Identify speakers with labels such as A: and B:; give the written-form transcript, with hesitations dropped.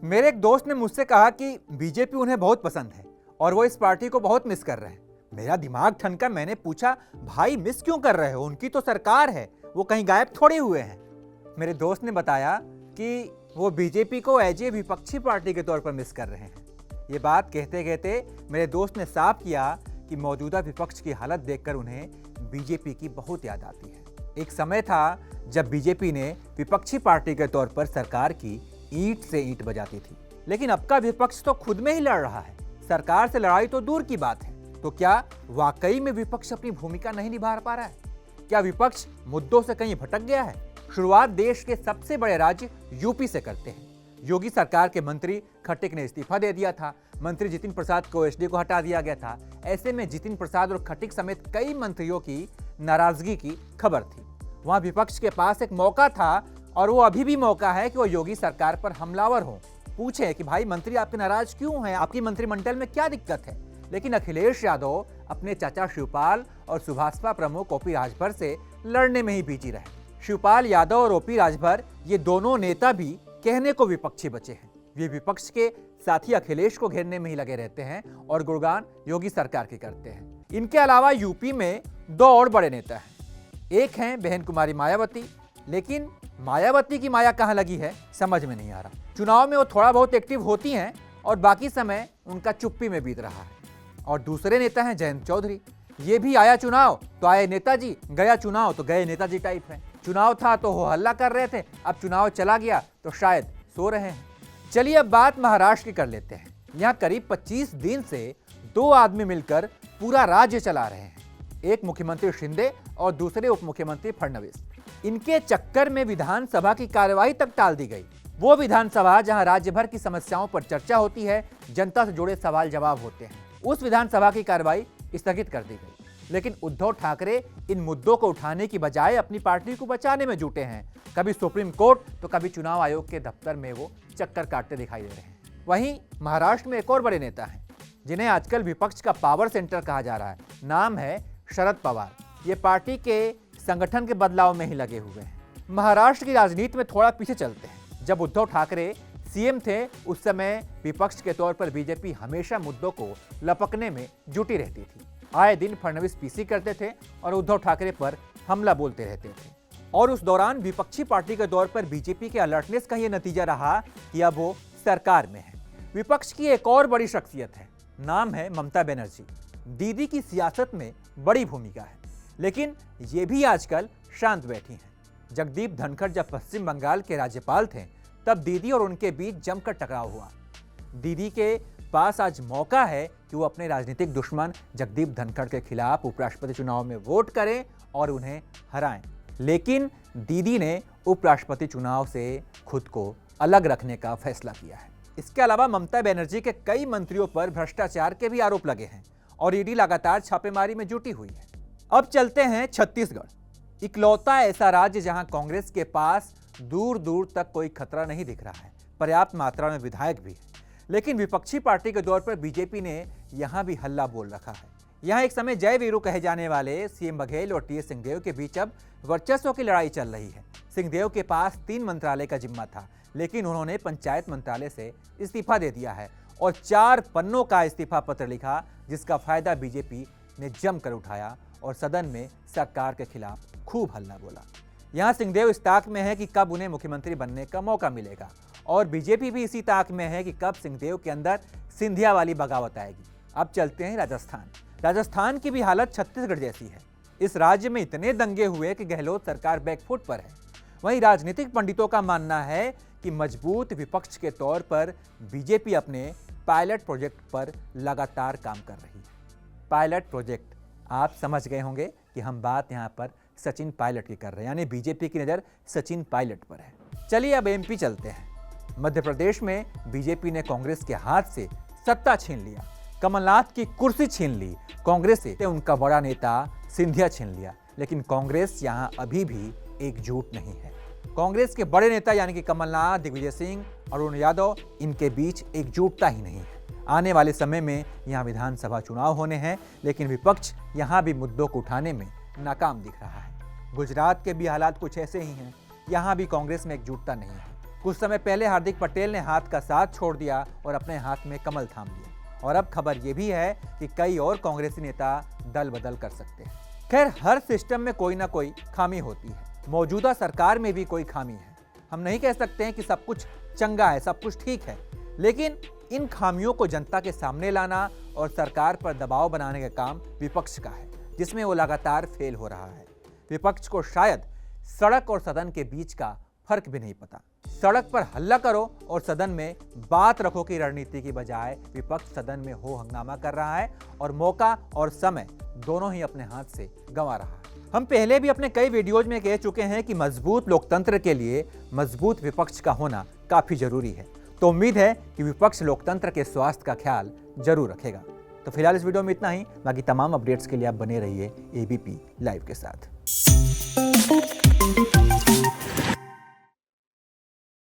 A: मेरे एक दोस्त ने मुझसे कहा कि बीजेपी उन्हें बहुत पसंद है और वो इस पार्टी को बहुत मिस कर रहे हैं। मेरा दिमाग ठनका। मैंने पूछा, भाई मिस क्यों कर रहे हो? उनकी तो सरकार है, वो कहीं गायब थोड़े हुए हैं। मेरे दोस्त ने बताया कि वो बीजेपी को एज ए विपक्षी पार्टी के तौर पर मिस कर रहे हैं। ये बात कहते कहते मेरे दोस्त ने साफ किया कि मौजूदा विपक्ष की हालत देखकर उन्हें बीजेपी की बहुत याद आती है। एक समय था जब बीजेपी ने विपक्षी पार्टी के तौर पर सरकार की ईंट से ईंट बजाती थी, लेकिन अब का विपक्ष तो खुद में ही लड़ रहा है। सरकार से लड़ाई तो दूर की बात है। तो क्या वाकई में विपक्ष अपनी भूमिका नहीं निभा पा रहा है? क्या विपक्ष मुद्दों से कहीं भटक गया है? शुरुआत देश के सबसे बड़े राज्य यूपी से करते हैं। योगी सरकार के मंत्री खट्टिक ने इस्तीफा दे दिया था। मंत्री जितिन प्रसाद को ओएसडी को हटा दिया गया था। ऐसे में जितिन प्रसाद और खट्टिक समेत कई मंत्रियों की नाराजगी की खबर थी। वहां विपक्ष के पास एक मौका था और वो अभी भी मौका है कि वो योगी सरकार पर हमलावर हो, पूछे कि भाई मंत्री आपके नाराज क्यों हैं, आपकी मंत्रिमंडल में क्या दिक्कत है। लेकिन अखिलेश यादव अपने चाचा शिवपाल और सुभाषपा प्रमुख ओपी राजभर से लड़ने में ही बिजी रहे। शिवपाल यादव और ओपी राजभर ये दोनों नेता भी कहने को विपक्षी बचे हैं। वे विपक्ष के साथी अखिलेश को घेरने में ही लगे रहते हैं और गुणगान योगी सरकार के करते हैं। इनके अलावा यूपी में दो और बड़े नेता हैं। एक हैं बहन कुमारी मायावती, लेकिन मायावती की माया कहां लगी है समझ में नहीं आ रहा। चुनाव में वो थोड़ा बहुत एक्टिव होती हैं और बाकी समय उनका चुप्पी में बीत रहा है। और दूसरे नेता हैं जयंत चौधरी। ये भी आया चुनाव तो आए नेताजी, गया चुनाव तो गए नेताजी टाइप है। चुनाव था तो हो हल्ला कर रहे थे, अब चुनाव चला गया तो शायद सो रहे हैं। चलिए अब बात महाराष्ट्र की कर लेते हैं। यहाँ करीब 25 दिन से दो आदमी मिलकर पूरा राज्य चला रहे हैं। एक मुख्यमंत्री शिंदे और दूसरे उप मुख्यमंत्री फडणवीस। इनके चक्कर में विधानसभा की कार्यवाही तक टाल दी गई। वो विधानसभा जहां राज्य भर की समस्याओं पर चर्चा होती है, जनता से जुड़े सवाल जवाब होते हैं, उस विधानसभा की कार्यवाही स्थगित कर दी गई। लेकिन उद्धव ठाकरे इन मुद्दों को उठाने की बजाय अपनी पार्टी को बचाने में जुटे हैं। कभी सुप्रीम कोर्ट तो कभी चुनाव आयोग के दफ्तर में वो चक्कर काटते दिखाई दे रहे हैं। वहीं महाराष्ट्र में एक और बड़े नेता हैं जिन्हें आजकल विपक्ष का पावर सेंटर कहा जा रहा है। नाम है शरद पवार। ये पार्टी के संगठन के बदलाव में ही लगे हुए हैं। महाराष्ट्र की राजनीति में थोड़ा पीछे चलते हैं। जब उद्धव ठाकरे सीएम थे उस समय विपक्ष के तौर पर बीजेपी हमेशा मुद्दों को लपकने में जुटी रहती थी। आए दिन फडणवीस पीसी करते थे और उद्धव ठाकरे पर हमला बोलते रहते थे। और उस दौरान विपक्षी पार्टी के तौर पर बीजेपी के अलर्टनेस का यह नतीजा रहा कि अब वो सरकार में है। विपक्ष की एक और बड़ी शख्सियत है, नाम है ममता बनर्जी। दीदी की सियासत में बड़ी भूमिका है, लेकिन ये भी आजकल शांत बैठी हैं। जगदीप धनखड़ जब पश्चिम बंगाल के राज्यपाल थे तब दीदी और उनके बीच जमकर टकराव हुआ। दीदी के पास आज मौका है कि वो अपने राजनीतिक दुश्मन जगदीप धनखड़ के खिलाफ उपराष्ट्रपति चुनाव में वोट करें और उन्हें हराएं। लेकिन दीदी ने उपराष्ट्रपति चुनाव से खुद को अलग रखने का फैसला किया है। इसके अलावा ममता बनर्जी के कई मंत्रियों पर भ्रष्टाचार के भी आरोप लगे हैं और ईडी लगातार छापेमारी में जुटी हुई है। अब चलते हैं छत्तीसगढ़। इकलौता ऐसा राज्य जहां कांग्रेस के पास दूर दूर तक कोई खतरा नहीं दिख रहा है। पर्याप्त मात्रा में विधायक भी है, लेकिन विपक्षी पार्टी के तौर पर बीजेपी ने यहां भी हल्ला बोल रखा है। यहां एक समय जय वीरू कहे जाने वाले सीएम बघेल और टीएस सिंहदेव के बीच अब वर्चस्व की लड़ाई चल रही है। सिंहदेव के पास 3 मंत्रालय का जिम्मा था, लेकिन उन्होंने पंचायत मंत्रालय से इस्तीफा दे दिया है और 4 पन्नों का इस्तीफा पत्र लिखा, जिसका फायदा बीजेपी ने जमकर उठाया और सदन में सरकार के खिलाफ खूब हल्ला बोला। यहाँ सिंहदेव इस ताक में है कि कब उन्हें मुख्यमंत्री बनने का मौका मिलेगा और बीजेपी भी इसी ताक में है कि कब सिंहदेव के अंदर सिंधिया वाली बगावत आएगी। अब चलते हैं राजस्थान। राजस्थान की भी हालत छत्तीसगढ़ जैसी है। इस राज्य में इतने दंगे हुए कि गहलोत सरकार बैकफुट पर है। वहीं राजनीतिक पंडितों का मानना है कि मजबूत विपक्ष के तौर पर बीजेपी अपने पायलट प्रोजेक्ट पर लगातार काम कर रही है। पायलट प्रोजेक्ट, आप समझ गए होंगे कि हम बात यहाँ पर सचिन पायलट की कर रहे हैं, यानी बीजेपी की नज़र सचिन पायलट पर है। चलिए अब एमपी चलते हैं। मध्य प्रदेश में बीजेपी ने कांग्रेस के हाथ से सत्ता छीन लिया, कमलनाथ की कुर्सी छीन ली, कांग्रेस से उनका बड़ा नेता सिंधिया छीन लिया। लेकिन कांग्रेस यहाँ अभी भी एकजुट नहीं है। कांग्रेस के बड़े नेता यानी कि कमलनाथ, दिग्विजय सिंह, अरुण यादव, इनके बीच एकजुटता ही नहीं है। आने वाले समय में यहाँ विधानसभा चुनाव होने हैं, लेकिन विपक्ष यहाँ भी मुद्दों को उठाने में नाकाम दिख रहा है। गुजरात के भी हालात कुछ ऐसे ही हैं। यहाँ भी कांग्रेस में एकजुटता नहीं है। कुछ समय पहले हार्दिक पटेल ने हाथ का साथ छोड़ दिया और अपने हाथ में कमल थाम लिया। और अब खबर यह भी है कि कई और कांग्रेसी नेता दल बदल कर सकते हैं। खैर, हर सिस्टम में कोई ना कोई खामी होती है। मौजूदा सरकार में भी कोई खामी है। हम नहीं कह सकते हैं कि सब कुछ चंगा है, सब कुछ ठीक है, लेकिन इन खामियों को जनता के सामने लाना और सरकार पर दबाव बनाने का काम विपक्ष का है, जिसमें वो लगातार फेल हो रहा है। विपक्ष को शायद सड़क और सदन के बीच का फर्क भी नहीं पता। सड़क पर हल्ला करो और सदन में बात रखो की रणनीति की बजाय विपक्ष सदन में हो हंगामा कर रहा है और मौका और समय दोनों ही अपने हाथ से गंवा रहा है। हम पहले भी अपने कई वीडियोज में कह चुके हैं कि मजबूत लोकतंत्र के लिए मजबूत विपक्ष का होना काफी जरूरी है। तो उम्मीद है कि विपक्ष लोकतंत्र के स्वास्थ्य का ख्याल जरूर रखेगा। तो फिलहाल इस वीडियो में इतना ही। बाकी तमाम अपडेट्स के लिए आप बने रहिए एबीपी लाइव के साथ।